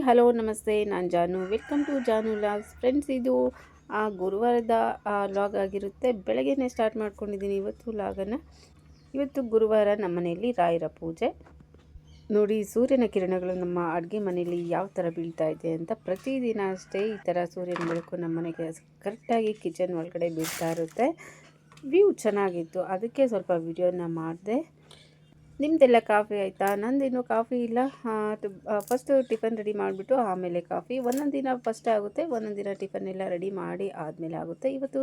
Hello ನಮಸ್ತೆ, ನಾನು ಜಾನು. Welcome to Janu logs. Friends, ಇದು ಗುರುವಾರದ ಲಾಗ್ ಆಗಿರುತ್ತೆ. ಬೆಳಗ್ಗೆನೇ ಸ್ಟಾರ್ಟ್ ಮಾಡ್ಕೊಂಡಿದ್ದೀನಿ ಇವತ್ತು ಲಾಗನ್ನು. ಇವತ್ತು ಗುರುವಾರ ನಮ್ಮ ಮನೆಯಲ್ಲಿ ರಾಯರ ಪೂಜೆ. ನೋಡಿ, ಸೂರ್ಯನ ಕಿರಣಗಳು ನಮ್ಮ ಅಡುಗೆ ಮನೆಯಲ್ಲಿ ಯಾವ ಥರ ಬೀಳ್ತಾ ಇದೆ ಅಂತ. ಪ್ರತಿದಿನ ಅಷ್ಟೇ ಈ ಥರ ಸೂರ್ಯನ ಬೆಳಕು ನಮ್ಮ ಮನೆಗೆ ಕರೆಕ್ಟಾಗಿ ಕಿಚನ್ ಒಳಗಡೆ ಬೀಳ್ತಾ ಇರುತ್ತೆ. ವ್ಯೂ ಚೆನ್ನಾಗಿತ್ತು, ಅದಕ್ಕೆ ಸ್ವಲ್ಪ ವಿಡಿಯೋನ ಮಾಡಿದೆ. ನಿಮ್ಮದೆಲ್ಲ ಕಾಫಿ ಆಯಿತಾ? ನಂದೇನು ಕಾಫಿ ಇಲ್ಲ. ಫಸ್ಟು ಟಿಫನ್ ರೆಡಿ ಮಾಡಿಬಿಟ್ಟು ಆಮೇಲೆ ಕಾಫಿ. ಒಂದೊಂದು ದಿನ ಫಸ್ಟ್ ಆಗುತ್ತೆ, ಒಂದೊಂದು ದಿನ ಟಿಫನ್ ಎಲ್ಲ ರೆಡಿ ಮಾಡಿ ಆದಮೇಲೆ ಆಗುತ್ತೆ. ಇವತ್ತು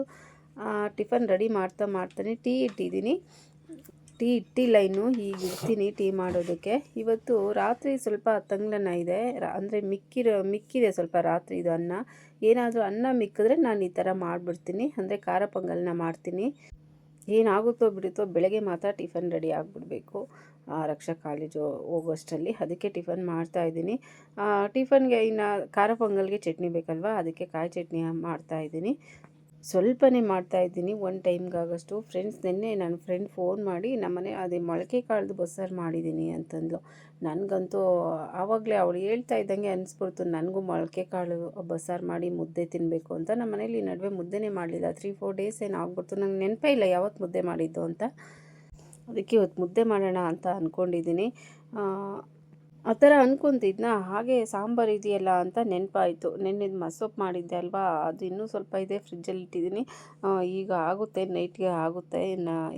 ಟಿಫನ್ ರೆಡಿ ಮಾಡ್ತಾನೆ ಟೀ ಇಟ್ಟಿದ್ದೀನಿ. ಟೀ ಇಟ್ಟಿಲ್ಲ ಇನ್ನು, ಈಗ ಇರ್ತೀನಿ ಟೀ ಮಾಡೋದಕ್ಕೆ. ಇವತ್ತು ರಾತ್ರಿ ಸ್ವಲ್ಪ ತಂಗ್ಳನ್ನ ಇದೆ, ಅಂದರೆ ಮಿಕ್ಕಿದೆ ಸ್ವಲ್ಪ ರಾತ್ರಿ ಇದು ಅನ್ನ. ಏನಾದರೂ ಅನ್ನ ಮಿಕ್ಕಿದ್ರೆ ನಾನು ಈ ಥರ ಮಾಡಿಬಿಡ್ತೀನಿ, ಅಂದರೆ ಖಾರ ಪೊಂಗಲ್ನ ಮಾಡ್ತೀನಿ. ಏನಾಗುತ್ತೋ ಬಿಡುತ್ತೋ ಬೆಳಗ್ಗೆ ಮಾತ್ರ ಟಿಫನ್ ರೆಡಿ ಆಗಿಬಿಡ್ಬೇಕು ರಕ್ಷಾ ಕಾಲೇಜು ಹೋಗೋಷ್ಟರಲ್ಲಿ. ಅದಕ್ಕೆ ಟಿಫನ್ ಮಾಡ್ತಾಯಿದ್ದೀನಿ. ಟಿಫನ್ಗೆ ಇನ್ನು ಖಾರ ಪೊಂಗಲ್ಗೆ ಚಟ್ನಿ ಬೇಕಲ್ವ, ಅದಕ್ಕೆ ಕಾಯಿ ಚಟ್ನಿ ಮಾಡ್ತಾಯಿದ್ದೀನಿ. ಸ್ವಲ್ಪನೇ ಮಾಡ್ತಾಯಿದ್ದೀನಿ, ಒಂದು ಟೈಮ್ಗಾಗೋಷ್ಟು. ಫ್ರೆಂಡ್ಸ್, ನಿನ್ನೆ ನನ್ನ ಫ್ರೆಂಡ್ ಫೋನ್ ಮಾಡಿ ನಮ್ಮನೆ ಅದೇ ಮೊಳಕೆ ಕಾಳ್ದು ಬಸ್ಸಾರು ಮಾಡಿದ್ದೀನಿ ಅಂತಂದ್ಲು. ನನಗಂತೂ ಆವಾಗಲೇ ಅವಳು ಹೇಳ್ತಾ ಇದ್ದಂಗೆ ಅನಿಸ್ಬಿಡ್ತು, ನನಗೂ ಮೊಳಕೆ ಕಾಳು ಬಸ್ಸಾರು ಮಾಡಿ ಮುದ್ದೆ ತಿನ್ನಬೇಕು ಅಂತ. ನಮ್ಮ ಮನೇಲಿ ಈ ನಡುವೆ ಮುದ್ದೆನೇ ಮಾಡಲಿಲ್ಲ, 3-4 ಡೇಸ್ ಏನು ಆಗ್ಬಿಡ್ತು. ನಂಗೆ ನೆನಪೇ ಇಲ್ಲ ಯಾವತ್ತು ಮುದ್ದೆ ಮಾಡಿದ್ದು ಅಂತ. ಅದಕ್ಕೆ ಇವತ್ತು ಮುದ್ದೆ ಮಾಡೋಣ ಅಂತ ಅಂದ್ಕೊಂಡಿದ್ದೀನಿ. ಆ ಥರ ಅಂದ್ಕೊತಿದ್ನ, ಹಾಗೆ ಸಾಂಬಾರು ಇದೆಯಲ್ಲ ಅಂತ ನೆನಪಾಯಿತು. ನೆನ್ನೆದು ಮಸೊಪ್ಪು ಮಾಡಿದ್ದೆ ಅಲ್ವಾ, ಅದು ಇನ್ನೂ ಸ್ವಲ್ಪ ಇದೆ, ಫ್ರಿಜ್ಜಲ್ಲಿ ಇಟ್ಟಿದ್ದೀನಿ. ಈಗ ಆಗುತ್ತೆ, ನೈಟ್ಗೆ ಆಗುತ್ತೆ,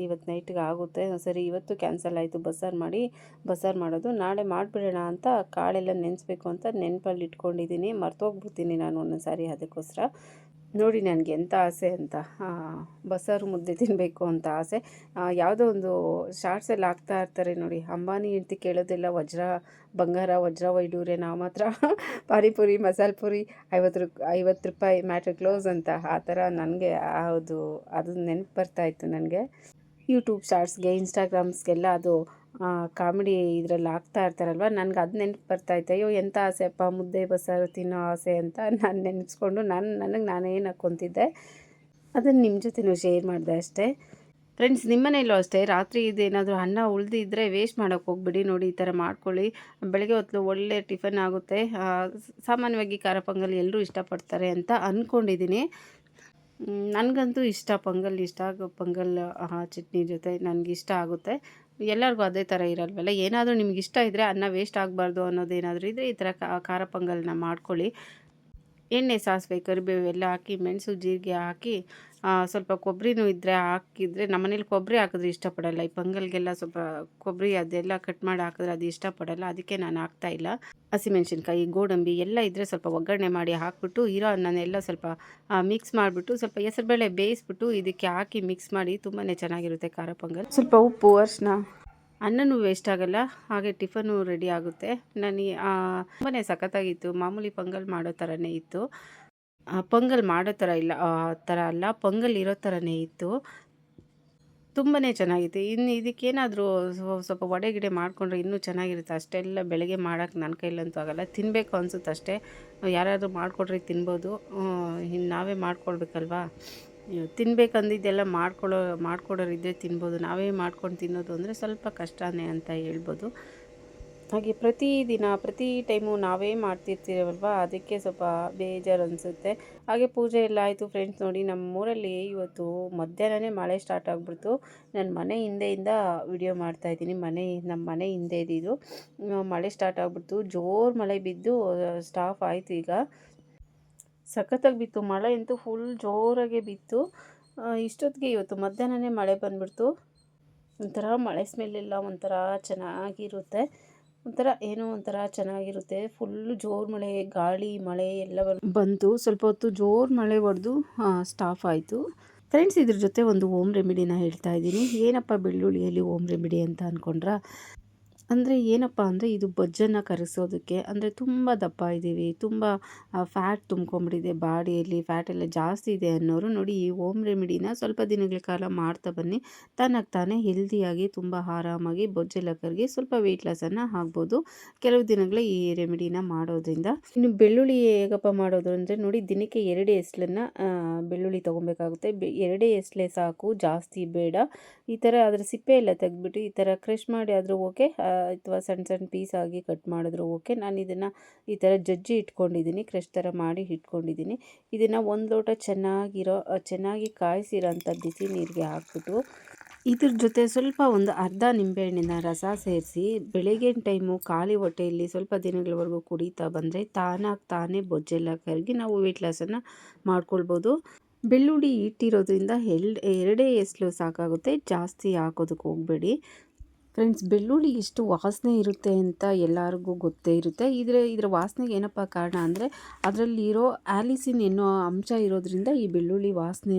ಇವತ್ತು ನೈಟ್ಗೆ ಆಗುತ್ತೆ. ಸರಿ, ಇವತ್ತು ಕ್ಯಾನ್ಸಲ್ ಆಯಿತು ಬಸ್ಸಾರು ಮಾಡೋದು. ನಾಳೆ ಮಾಡಿಬಿಡೋಣ ಅಂತ ಕಾಳೆಲ್ಲ ನೆನೆಸ್ಬೇಕು ಅಂತ ನೆನಪಲ್ಲಿ ಇಟ್ಕೊಂಡಿದ್ದೀನಿ. ಮರ್ತೋಗ್ಬಿಡ್ತೀನಿ ನಾನು ಒಂದೊಂದು ಸಾರಿ. ಅದಕ್ಕೋಸ್ಕರ ನೋಡಿ ನನಗೆ ಎಂಥ ಆಸೆ ಅಂತ, ಬಸ್ಸಾರು ಮುದ್ದೆ ತಿನ್ನಬೇಕು ಅಂತ ಆಸೆ. ಯಾವುದೋ ಒಂದು ಶಾರ್ಟ್ಸಲ್ಲಿ ಹಾಕ್ತಾ ಇರ್ತಾರೆ ನೋಡಿ, ಅಂಬಾನಿ ಹೆಂಡ್ತಿ ಕೇಳೋದೆಲ್ಲ ಬಂಗಾರ ವಜ್ರ ವೈಡೂರ್ಯ, ನಾವು ಮಾತ್ರ ಪಾನಿಪುರಿ ಮಸಾಲೆ ಪುರಿ 50 ರೂಪಾಯಿ ಮ್ಯಾಟ್ರ್ ಕ್ಲೋಸ್ ಅಂತ. ಆ ಥರ ನನಗೆ ಅದು ನೆನಪು ಬರ್ತಾಯಿತ್ತು ನನಗೆ. ಯೂಟ್ಯೂಬ್ ಶಾರ್ಟ್ಸ್ಗೆ, ಇನ್ಸ್ಟಾಗ್ರಾಮ್ಸ್ಗೆಲ್ಲ ಅದು ಕಾಮಿಡಿ ಇದರಲ್ಲಿ ಹಾಕ್ತಾ ಇರ್ತಾರಲ್ವ, ನನಗೆ ಅದು ನೆನಪು ಬರ್ತಾಯಿತ್ತು. ಅಯ್ಯೋ ಎಂಥ ಆಸೆ ಅಪ್ಪ, ಮುದ್ದೆ ಬಸ್ಸಾರು ತಿನ್ನೋ ಆಸೆ ಅಂತ ನಾನು ನೆನೆಸ್ಕೊಂಡು ನನಗೆ ನಾನೇನು ಹಾಕ್ಕೊತಿದ್ದೆ. ಅದನ್ನು ನಿಮ್ಮ ಜೊತೆನೂ ಶೇರ್ ಮಾಡಿದೆ ಅಷ್ಟೇ. ಫ್ರೆಂಡ್ಸ್, ನಿಮ್ಮನೇಲೂ ಅಷ್ಟೇ ರಾತ್ರಿ ಇದೇನಾದರೂ ಅನ್ನ ಉಳಿದಿದ್ದರೆ ವೇಸ್ಟ್ ಮಾಡೋಕ್ಕೆ ಹೋಗ್ಬಿಡಿ. ನೋಡಿ, ಈ ಥರ ಮಾಡ್ಕೊಳ್ಳಿ, ಬೆಳಗ್ಗೆ ಹೊತ್ತು ಒಳ್ಳೆ ಟಿಫನ್ ಆಗುತ್ತೆ. ಸಾಮಾನ್ಯವಾಗಿ ಖಾರ ಪೊಂಗಲ್ ಎಲ್ಲರೂ ಇಷ್ಟಪಡ್ತಾರೆ ಅಂತ ಅಂದ್ಕೊಂಡಿದ್ದೀನಿ. ನನಗಂತೂ ಇಷ್ಟ, ಪೊಂಗಲ್ ಇಷ್ಟ. ಪೊಂಗಲ್ ಚಟ್ನಿ ಜೊತೆ ನನಗಿಷ್ಟ ಆಗುತ್ತೆ. ಎಲ್ಲರಿಗೂ ಅದೇ ಥರ ಇರಲ್ವಲ್ಲ. ಏನಾದರೂ ನಿಮ್ಗೆ ಇಷ್ಟ ಇದ್ದರೆ, ಅನ್ನ ವೇಸ್ಟ್ ಆಗಬಾರ್ದು ಅನ್ನೋದೇನಾದರೂ ಇದ್ದರೆ ಈ ಥರ ಖಾರ ಪೊಂಗಲ್ನ ಮಾಡ್ಕೊಳ್ಳಿ. ಎಣ್ಣೆ, ಸಾಸಿವೆ, ಕರಿಬೇವು ಎಲ್ಲ ಹಾಕಿ, ಮೆಣಸು, ಜೀರಿಗೆ ಹಾಕಿ, ಸ್ವಲ್ಪ ಕೊಬ್ಬರಿನೂ ಇದ್ದರೆ ಹಾಕಿದರೆ. ನಮ್ಮನೇಲಿ ಕೊಬ್ಬರಿ ಹಾಕಿದ್ರೆ ಇಷ್ಟಪಡಲ್ಲ. ಈ ಪೊಂಗಲ್ಗೆಲ್ಲ ಸ್ವಲ್ಪ ಕೊಬ್ಬರಿ ಅದೆಲ್ಲ ಕಟ್ ಮಾಡಿ ಹಾಕಿದ್ರೆ ಅದು ಇಷ್ಟಪಡಲ್ಲ, ಅದಕ್ಕೆ ನಾನು ಹಾಕ್ತಾಯಿಲ್ಲ. ಹಸಿಮೆಣ್ಸಿನ್ಕಾಯಿ, ಗೋಡಂಬಿ ಎಲ್ಲ ಇದ್ದರೆ ಸ್ವಲ್ಪ ಒಗ್ಗರಣೆ ಮಾಡಿ ಹಾಕ್ಬಿಟ್ಟು, ಇರೋ ಅನ್ನನೆಲ್ಲ ಸ್ವಲ್ಪ ಮಿಕ್ಸ್ ಮಾಡಿಬಿಟ್ಟು, ಸ್ವಲ್ಪ ಹೆಸರುಬೇಳೆ ಬೇಯಿಸ್ಬಿಟ್ಟು ಇದಕ್ಕೆ ಹಾಕಿ ಮಿಕ್ಸ್ ಮಾಡಿ, ತುಂಬಾ ಚೆನ್ನಾಗಿರುತ್ತೆ ಖಾರ ಪೊಂಗಲ್. ಸ್ವಲ್ಪ ಉಪ್ಪು, ಅರಿಶಿನ, ಅನ್ನನೂ ವೇಸ್ಟ್ ಆಗಲ್ಲ, ಹಾಗೆ ಟಿಫನು ರೆಡಿ ಆಗುತ್ತೆ. ತುಂಬಾ ಸಖತ್ತಾಗಿತ್ತು. ಮಾಮೂಲಿ ಪೊಂಗಲ್ ಮಾಡೋ ಥರನೇ ಇತ್ತು. ಪೊಂಗಲ್ ಮಾಡೋ ಥರ ಇಲ್ಲ, ಆ ಥರ ಅಲ್ಲ, ಪೊಂಗಲ್ ಇರೋ ಥರನೇ ಇತ್ತು. ತುಂಬಾ ಚೆನ್ನಾಗಿತ್ತು. ಇನ್ನು ಇದಕ್ಕೇನಾದರೂ ಸ್ವಲ್ಪ ವಡೆ ಗಿಡೆ ಮಾಡಿಕೊಂಡ್ರೆ ಇನ್ನೂ ಚೆನ್ನಾಗಿರುತ್ತೆ. ಅಷ್ಟೆಲ್ಲ ಬೆಳಗ್ಗೆ ಮಾಡೋಕ್ಕೆ ನನ್ನ ಕೈಲಂತೂ ಆಗೋಲ್ಲ. ತಿನ್ನಬೇಕು ಅನಿಸುತ್ತೆ ಅಷ್ಟೇ. ಯಾರಾದರೂ ಮಾಡಿಕೊಡ್ರೆ ತಿನ್ಬೋದು, ಇನ್ನು ನಾವೇ ಮಾಡ್ಕೊಳ್ಬೇಕಲ್ವಾ. ತಿನ್ಬೇಕಂದಿದ್ದೆಲ್ಲ ಮಾಡ್ಕೊಡೋರಿದ್ದರೆ ತಿನ್ಬೋದು. ನಾವೇ ಮಾಡ್ಕೊಂಡು ತಿನ್ನೋದು ಅಂದರೆ ಸ್ವಲ್ಪ ಕಷ್ಟನೇ ಅಂತ ಹೇಳ್ಬೋದು. ಹಾಗೆ ಪ್ರತಿ ಟೈಮು ನಾವೇ ಮಾಡ್ತಿರ್ತೀವಲ್ವ, ಅದಕ್ಕೆ ಸ್ವಲ್ಪ ಬೇಜಾರು ಅನಿಸುತ್ತೆ. ಹಾಗೆ ಪೂಜೆ ಎಲ್ಲ ಆಯಿತು. ಫ್ರೆಂಡ್ಸ್, ನೋಡಿ, ನಮ್ಮೂರಲ್ಲಿ ಇವತ್ತು ಮಧ್ಯಾಹ್ನವೇ ಮಳೆ ಸ್ಟಾರ್ಟ್ ಆಗಿಬಿಡ್ತು. ನನ್ನ ಮನೆ ಹಿಂದೆಯಿಂದ ವಿಡಿಯೋ ಮಾಡ್ತಾಯಿದ್ದೀನಿ. ನಮ್ಮ ಮನೆ ಹಿಂದೆ ಇದ್ದಿದ್ದು ಮಳೆ ಸ್ಟಾರ್ಟ್ ಆಗಿಬಿಡ್ತು. ಜೋರು ಮಳೆ ಬಿದ್ದು ಸ್ಟಾಪ್ ಆಯಿತು. ಈಗ ಸಖತ್ತಾಗಿ ಬಿತ್ತು ಮಳೆ ಅಂತೂ, ಫುಲ್ ಜೋರಾಗೆ ಬಿತ್ತು. ಇಷ್ಟೊತ್ತಿಗೆ ಇವತ್ತು ಮಧ್ಯಾಹ್ನವೇ ಮಳೆ ಬಂದುಬಿಡ್ತು. ಒಂಥರ ಮಳೆ ಸ್ಮೆಲ್ಲೆಲ್ಲ ಒಂಥರ ಚೆನ್ನಾಗಿರುತ್ತೆ. ಒಂಥರ ಚೆನ್ನಾಗಿರುತ್ತೆ. ಫುಲ್ಲು ಜೋರು ಮಳೆ, ಗಾಳಿ, ಮಳೆ ಎಲ್ಲ ಬಂತು. ಸ್ವಲ್ಪ ಹೊತ್ತು ಜೋರು ಮಳೆ ಹೊಡೆದು ಸ್ಟಾಪ್ ಆಯಿತು. ಫ್ರೆಂಡ್ಸ್, ಇದ್ರ ಜೊತೆ ಒಂದು ಹೋಮ್ ರೆಮಿಡಿನ ಹೇಳ್ತಾ ಇದ್ದೀನಿ. ಏನಪ್ಪ ಬೆಳ್ಳುಳ್ಳಿಯಲ್ಲಿ ಹೋಮ್ ರೆಮಿಡಿ ಅಂತ ಅಂದ್ಕೊಂಡ್ರೆ, ಅಂದರೆ ಏನಪ್ಪ ಅಂದರೆ, ಇದು ಬೊಜ್ಜನ್ನು ಕರಗಿಸೋದಕ್ಕೆ. ಅಂದರೆ ತುಂಬ ದಪ್ಪ ಇದ್ದೀವಿ, ತುಂಬ ಫ್ಯಾಟ್ ತುಂಬ್ಕೊಂಬಿಟ್ಟಿದೆ ಬಾಡಿಯಲ್ಲಿ, ಫ್ಯಾಟ್ ಎಲ್ಲ ಜಾಸ್ತಿ ಇದೆ ಅನ್ನೋರು ನೋಡಿ, ಈ ಹೋಮ್ ರೆಮಿಡಿನ ಸ್ವಲ್ಪ ದಿನಗಳ ಕಾಲ ಮಾಡ್ತಾ ಬನ್ನಿ. ತಾನೇ ಹೆಲ್ದಿಯಾಗಿ, ತುಂಬ ಆರಾಮಾಗಿ ಬೊಜ್ಜೆಲ್ಲ ಕರಗಿ ಸ್ವಲ್ಪ ವೆಯ್ಟ್ ಲಾಸನ್ನು ಆಗ್ಬೋದು ಕೆಲವು ದಿನಗಳ ಈ ರೆಮಿಡಿನ ಮಾಡೋದ್ರಿಂದ. ಇನ್ನು ಬೆಳ್ಳುಳ್ಳಿ ಹೇಗಪ್ಪ ಮಾಡೋದು ಅಂದರೆ, ನೋಡಿ, ದಿನಕ್ಕೆ 2 ಎಸ್ಲನ್ನು ಬೆಳ್ಳುಳ್ಳಿ ತೊಗೊಬೇಕಾಗುತ್ತೆ. 2 ಎಸ್ಲೆ ಸಾಕು, ಜಾಸ್ತಿ ಬೇಡ. ಈ ಥರ ಅದರ ಸಿಪ್ಪೆ ಎಲ್ಲ ತೆಗೆದ್ಬಿಟ್ಟು ಈ ಥರ ಕ್ರಷ್ ಮಾಡಿ ಆದರೂ ಓಕೆ, ಅಥವಾ ಸಣ್ಣ ಸಣ್ಣ ಪೀಸ್ ಆಗಿ ಕಟ್ ಮಾಡಿದ್ರು ಓಕೆ. ನಾನು ಇದನ್ನು ಈ ಥರ ಜಜ್ಜಿ ಇಟ್ಕೊಂಡಿದ್ದೀನಿ, ಕ್ರಷ್ ಥರ ಮಾಡಿ ಇಟ್ಕೊಂಡಿದ್ದೀನಿ. ಇದನ್ನು ಒಂದು ಲೋಟ ಚೆನ್ನಾಗಿ ಕಾಯಿಸಿರೋಂಥ ಬಿಸಿ ನೀರಿಗೆ ಹಾಕ್ಬಿಟ್ಟು ಇದ್ರ ಜೊತೆ ಸ್ವಲ್ಪ ಒಂದು ಅರ್ಧ ನಿಂಬೆಹಣ್ಣಿನ ರಸ ಸೇರಿಸಿ ಬೆಳಗಿನ ಟೈಮು ಖಾಲಿ ಹೊಟ್ಟೆಯಲ್ಲಿ ಸ್ವಲ್ಪ ದಿನಗಳವರೆಗೂ ಕುಡಿತಾ ಬಂದರೆ ತಾನೇ ಬೊಜ್ಜೆಲ್ಲ ಕರಗಿ ನಾವು ವೆಯ್ಟ್ ಲಾಸನ್ನು ಮಾಡ್ಕೊಳ್ಬೋದು. ಬೆಳ್ಳುಳ್ಳಿ ಇಟ್ಟಿರೋದ್ರಿಂದ ಎರಡೇ ಎಸ್ಲು ಸಾಕಾಗುತ್ತೆ, ಜಾಸ್ತಿ ಹಾಕೋದಕ್ಕೆ ಹೋಗಬೇಡಿ ಫ್ರೆಂಡ್ಸ್. ಬೆಳ್ಳುಳ್ಳಿ ಎಷ್ಟು ವಾಸನೆ ಇರುತ್ತೆ ಅಂತ ಎಲ್ಲರಿಗೂ ಗೊತ್ತೇ ಇರುತ್ತೆ. ಇದರ ವಾಸನೆಗೆ ಏನಪ್ಪ ಕಾರಣ ಅಂದರೆ ಅದರಲ್ಲಿರೋ ಆಲಿಸಿನ್ ಎನ್ನೋ ಅಂಶ ಇರೋದ್ರಿಂದ ಈ ಬೆಳ್ಳುಳ್ಳಿ ವಾಸನೆ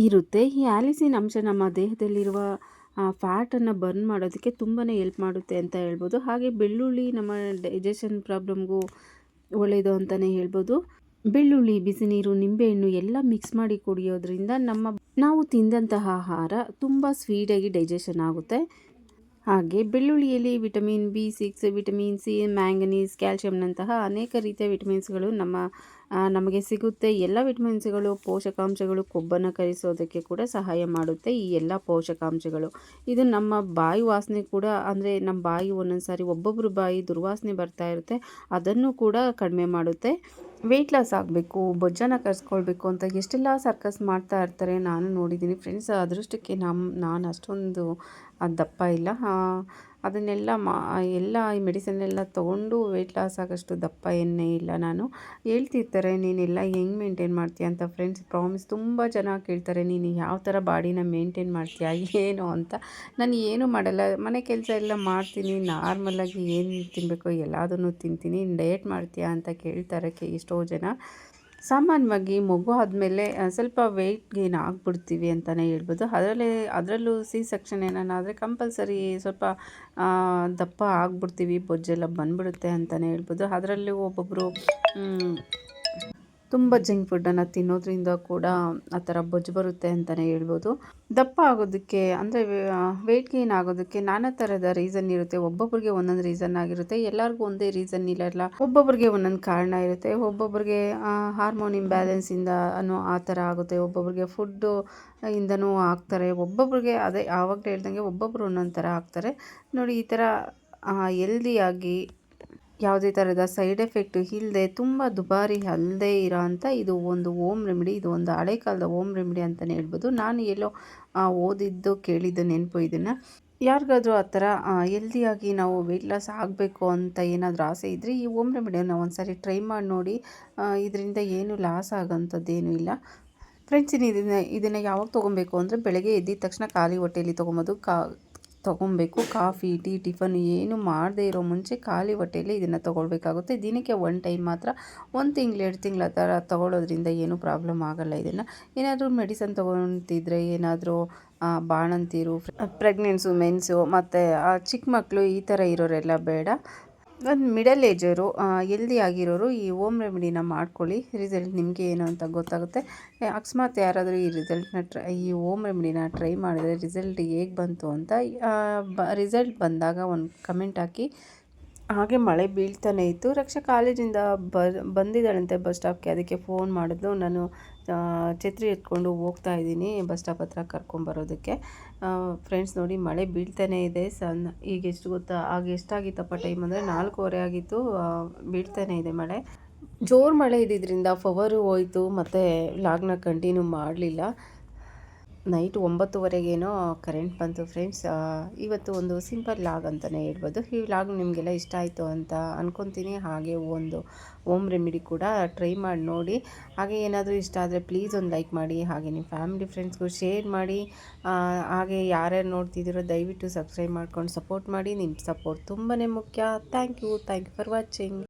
ಇರುತ್ತೆ. ಈ ಆಲಿಸಿನ್ ಅಂಶ ನಮ್ಮ ದೇಹದಲ್ಲಿರುವ ಫ್ಯಾಟನ್ನು ಬರ್ನ್ ಮಾಡೋದಕ್ಕೆ ತುಂಬಾ ಹೆಲ್ಪ್ ಮಾಡುತ್ತೆ ಅಂತ ಹೇಳ್ಬೋದು. ಹಾಗೆ ಬೆಳ್ಳುಳ್ಳಿ ನಮ್ಮ ಡೈಜೆಷನ್ ಪ್ರಾಬ್ಲಮ್ಗೂ ಒಳ್ಳೆಯದು ಅಂತಲೇ ಹೇಳ್ಬೋದು. ಬೆಳ್ಳುಳ್ಳಿ, ಬಿಸಿ ನೀರು, ನಿಂಬೆಹಣ್ಣು ಎಲ್ಲ ಮಿಕ್ಸ್ ಮಾಡಿ ಕುಡಿಯೋದ್ರಿಂದ ನಾವು ತಿಂದಂತಹ ಆಹಾರ ತುಂಬ ಸ್ವೀಟಾಗಿ ಡೈಜೆಷನ್ ಆಗುತ್ತೆ. ಹಾಗೆ ಬೆಳ್ಳುಳ್ಳಿಯಲ್ಲಿ vitamin B6, vitamin C, manganese, ಕ್ಯಾಲ್ಶಿಯಂನಂತಹ ಅನೇಕ ರೀತಿಯ ವಿಟಮಿನ್ಸ್ಗಳು ನಮಗೆ ಸಿಗುತ್ತೆ. ಎಲ್ಲ ವಿಟಮಿನ್ಸ್ಗಳು, ಪೋಷಕಾಂಶಗಳು ಕೊಬ್ಬನ್ನು ಕರಗಿಸೋದಕ್ಕೆ ಕೂಡ ಸಹಾಯ ಮಾಡುತ್ತೆ. ಈ ಎಲ್ಲ ಪೋಷಕಾಂಶಗಳು ಇದು ನಮ್ಮ ಬಾಯಿ ವಾಸನೆ ಕೂಡ, ಅಂದರೆ ನಮ್ಮ ಬಾಯಿ ಒಂದೊಂದು ಸಾರಿ ಒಬ್ಬೊಬ್ಬರು ಬಾಯಿ ದುರ್ವಾಸನೆ ಬರ್ತಾ ಇರುತ್ತೆ, ಅದನ್ನು ಕೂಡ ಕಡಿಮೆ ಮಾಡುತ್ತೆ. ವೆಯ್ಟ್ ಲಾಸ್ ಆಗಬೇಕು, ಬೊಜ್ಜನ್ನು ಕರ್ಸ್ಕೊಳ್ಬೇಕು ಅಂತ ಎಷ್ಟೆಲ್ಲ ಸರ್ಕಸ್ ಮಾಡ್ತಾ ಇರ್ತಾರೆ, ನಾನು ನೋಡಿದ್ದೀನಿ ಫ್ರೆಂಡ್ಸ್. ಅದೃಷ್ಟಕ್ಕೆ ನಾನು ಅಷ್ಟೊಂದು ದಪ್ಪ ಇಲ್ಲ. ಅದನ್ನೆಲ್ಲ ಎಲ್ಲ ಈ ಮೆಡಿಸಿನೆಲ್ಲ ತೊಗೊಂಡು ವೆಯ್ಟ್ ಲಾಸ್ ಆಗೋಷ್ಟು ದಪ್ಪ ಎಣ್ಣೆ ಇಲ್ಲ. ನಾನು ಹೇಳ್ತಿರ್ತಾರೆ ನೀನೆಲ್ಲ ಹೆಂಗೆ ಮೇಂಟೈನ್ ಮಾಡ್ತೀಯ ಅಂತ ಫ್ರೆಂಡ್ಸ್. ಪ್ರಾಮಿಸ್ ತುಂಬ ಜನ ಕೇಳ್ತಾರೆ ನೀನು ಯಾವ ಥರ ಬಾಡಿನ ಮೇಂಟೈನ್ ಮಾಡ್ತೀಯ ಏನು ಅಂತ. ನಾನು ಏನೂ ಮಾಡಲ್ಲ, ಮನೆ ಕೆಲಸ ಎಲ್ಲ ಮಾಡ್ತೀನಿ, ನಾರ್ಮಲಾಗಿ ಏನು ತಿನ್ನಬೇಕೋ ಎಲ್ಲದನ್ನು ತಿಂತೀನಿ. ಡಯಟ್ ಮಾಡ್ತೀಯಾ ಅಂತ ಕೇಳ್ತಾರೆ ಎಷ್ಟೋ ಜನ. ಸಾಮಾನ್ಯವಾಗಿ ಮಗು ಆದಮೇಲೆ ಸ್ವಲ್ಪ ವೆಯ್ಟ್ ಗೇನ್ ಆಗಿಬಿಡ್ತೀವಿ ಅಂತಲೇ ಹೇಳ್ಬೋದು. ಅದರಲ್ಲೂ ಸೆಕ್ಷನ್ ಏನಾದರೆ ಕಂಪಲ್ಸರಿ ಸ್ವಲ್ಪ ದಪ್ಪ ಆಗಿಬಿಡ್ತೀವಿ, ಬೊಜ್ಜೆಲ್ಲ ಬಂದ್ಬಿಡುತ್ತೆ ಅಂತಲೇ ಹೇಳ್ಬೋದು. ಅದರಲ್ಲೂ ಒಬ್ಬೊಬ್ಬರು ತುಂಬ ಜಂಕ್ ಫುಡ್ಡನ್ನು ತಿನ್ನೋದ್ರಿಂದ ಕೂಡ ಆ ಥರ ಬೊಜ್ಜು ಬರುತ್ತೆ ಅಂತಲೇ ಹೇಳ್ಬೋದು. ದಪ್ಪ ಆಗೋದಕ್ಕೆ ಅಂದರೆ ವೆಯ್ಟ್ ಗೇನ್ ಆಗೋದಕ್ಕೆ ನಾನಾ ಥರದ ರೀಸನ್ ಇರುತ್ತೆ. ಒಬ್ಬೊಬ್ಬರಿಗೆ ಒಂದೊಂದು ರೀಸನ್ ಆಗಿರುತ್ತೆ, ಎಲ್ಲರಿಗೂ ಒಂದೇ ರೀಸನ್ ಇರಲ್ಲ. ಒಬ್ಬೊಬ್ಬರಿಗೆ ಒಂದೊಂದು ಕಾರಣ ಇರುತ್ತೆ. ಒಬ್ಬೊಬ್ಬರಿಗೆ ಹಾರ್ಮೋನ್ ಇಂಬ್ಯಾಲೆನ್ಸಿಂದ ಆ ಥರ ಆಗುತ್ತೆ, ಒಬ್ಬೊಬ್ಬರಿಗೆ ಫುಡ್ಡು ಇಂದನೂ ಆಗ್ತಾರೆ, ಒಬ್ಬೊಬ್ಬರಿಗೆ ಅದೇ ಆವಾಗಲೇ ಹೇಳ್ದಂಗೆ ಒಬ್ಬೊಬ್ಬರು ಒಂದೊಂದು ಥರ ಆಗ್ತಾರೆ. ನೋಡಿ, ಈ ಥರ ಹೆಲ್ದಿಯಾಗಿ ಯಾವುದೇ ಥರದ ಸೈಡ್ ಎಫೆಕ್ಟ್ ಇಲ್ಲದೆ ತುಂಬ ದುಬಾರಿ ಅಲ್ಲದೆ ಇರೋ ಅಂಥ ಇದು ಒಂದು ಹೋಮ್ ರೆಮಿಡಿ. ಇದು ಒಂದು ಹಳೆ ಕಾಲದ ಹೋಮ್ ರೆಮಿಡಿ ಅಂತಲೇ ಹೇಳ್ಬೋದು. ನಾನು ಎಲ್ಲೋ ಓದಿದ್ದು ಕೇಳಿದ್ದು ನೆನಪು ಇದನ್ನು. ಯಾರಿಗಾದರೂ ಆ ಥರ ಹೆಲ್ದಿಯಾಗಿ ನಾವು ವೆಯ್ಟ್ ಲಾಸ್ ಆಗಬೇಕು ಅಂತ ಏನಾದರೂ ಆಸೆ ಇದ್ದರೆ ಈ ಹೋಮ್ ರೆಮಿಡಿಯನ್ನು ಒಂದು ಸಾರಿ ಟ್ರೈ ಮಾಡಿ ನೋಡಿ. ಇದರಿಂದ ಏನು ಲಾಸ್ ಆಗೋಂಥದ್ದೇನೂ ಇಲ್ಲ ಫ್ರೆಂಡ್ಸ್. ಇದನ್ನು ಯಾವಾಗ ತೊಗೊಬೇಕು ಅಂದರೆ ಬೆಳಗ್ಗೆ ಎದ್ದಿದ ತಕ್ಷಣ ಖಾಲಿ ಹೊಟ್ಟೆಯಲ್ಲಿ ತೊಗೊಬೇಕು. ಕಾಫಿ, ಟೀ, ಟಿಫನ್ ಏನು ಮಾಡದೇ ಇರೋ ಮುಂಚೆ ಖಾಲಿ ಹೊಟ್ಟೆಯಲ್ಲಿ ಇದನ್ನು ತೊಗೊಳ್ಬೇಕಾಗುತ್ತೆ. ದಿನಕ್ಕೆ 1 ಟೈಮ್ ಮಾತ್ರ. 1 ತಿಂಗಳು 2 ತಿಂಗಳ ಥರ ತೊಗೊಳ್ಳೋದ್ರಿಂದ ಏನೂ ಪ್ರಾಬ್ಲಮ್ ಆಗೋಲ್ಲ. ಇದನ್ನು ಏನಾದರೂ ಮೆಡಿಸನ್ ತೊಗೊತಿದ್ರೆ ಏನಾದರೂ ಬಾಣಂತಿರು, ಪ್ರೆಗ್ನೆನ್ಸು, ಮೆನ್ಸು ಮತ್ತು ಚಿಕ್ಕ ಮಕ್ಕಳು ಈ ಥರ ಇರೋರೆಲ್ಲ ಬೇಡ. ಒಂದು ಮಿಡಲ್ ಏಜರು ಹೆಲ್ದಿ ಆಗಿರೋರು ಈ ಹೋಮ್ ರೆಮಿಡಿನ ಮಾಡ್ಕೊಳ್ಳಿ. ರಿಸಲ್ಟ್ ನಿಮಗೆ ಏನು ಅಂತ ಗೊತ್ತಾಗುತ್ತೆ. ಅಕಸ್ಮಾತ್ ಯಾರಾದರೂ ಈ ಹೋಮ್ ರೆಮಿಡಿನ ಟ್ರೈ ಮಾಡಿದರೆ ರಿಸಲ್ಟ್ ಹೇಗೆ ಬಂತು ಅಂತ ರಿಸಲ್ಟ್ ಬಂದಾಗ ಒಂದು ಕಮೆಂಟ್ ಹಾಕಿ. ಹಾಗೆ ಮಳೆ ಬೀಳ್ತಾನೆ ಇತ್ತು. ರಕ್ಷಾ ಕಾಲೇಜಿಂದ ಬಂದಿದ್ದಾಳಂತೆ ಬಸ್ ಸ್ಟಾಪ್ಗೆ. ಅದಕ್ಕೆ ಫೋನ್ ಮಾಡಿದ್ಲು. ನಾನು ಛತ್ರಿ ಎತ್ಕೊಂಡು ಹೋಗ್ತಾ ಇದ್ದೀನಿ ಬಸ್ ಸ್ಟಾಪ್ ಹತ್ರ ಕರ್ಕೊಂಬರೋದಕ್ಕೆ. ಫ್ರೆಂಡ್ಸ್ ನೋಡಿ, ಮಳೆ ಬೀಳ್ತಾನೆ ಇದೆ. ಈಗ ಎಷ್ಟು ಗೊತ್ತಾ, ಆಗ ಎಷ್ಟಾಗಿತ್ತಪ್ಪ ಟೈಮ್ ಅಂದರೆ 4:15 ಆಗಿತ್ತು. ಬೀಳ್ತಾನೆ ಇದೆ ಮಳೆ. ಜೋರು ಮಳೆ ಇದ್ದಿದ್ದರಿಂದ ಪವರು ಹೋಯಿತು, ಮತ್ತು ವ್ಲಾಗ್ನ ಕಂಟಿನ್ಯೂ ಮಾಡಲಿಲ್ಲ. ನೈಟ್ 9:30ಗೇನೋ ಕರೆಂಟ್ ಬಂತು ಫ್ರೆಂಡ್ಸ್. ಇವತ್ತು ಒಂದು ಸಿಂಪಲ್ ವ್ಲಾಗ್ ಅಂತಲೇ ಹೇಳ್ಬೋದು. ಈ ವ್ಲಾಗ್ ನಿಮಗೆಲ್ಲ ಇಷ್ಟ ಆಯಿತು ಅಂತ ಅಂದ್ಕೊತೀನಿ. ಹಾಗೆ ಒಂದು ಹೋಮ್ ರೆಮಿಡಿ ಕೂಡ ಟ್ರೈ ಮಾಡಿ ನೋಡಿ. ಹಾಗೆ ಏನಾದರೂ ಇಷ್ಟ ಆದರೆ ಪ್ಲೀಸ್ ಒಂದು ಲೈಕ್ ಮಾಡಿ. ಹಾಗೆ ನಿಮ್ಮ ಫ್ಯಾಮಿಲಿ ಫ್ರೆಂಡ್ಸ್ಗೂ ಶೇರ್ ಮಾಡಿ. ಹಾಗೆ ಯಾರ್ಯಾರು ನೋಡ್ತಿದ್ದೀರೋ ದಯವಿಟ್ಟು ಸಬ್ಸ್ಕ್ರೈಬ್ ಮಾಡ್ಕೊಂಡು ಸಪೋರ್ಟ್ ಮಾಡಿ. ನಿಮ್ಮ ಸಪೋರ್ಟ್ ತುಂಬಾ ಮುಖ್ಯ. Thank you for watching.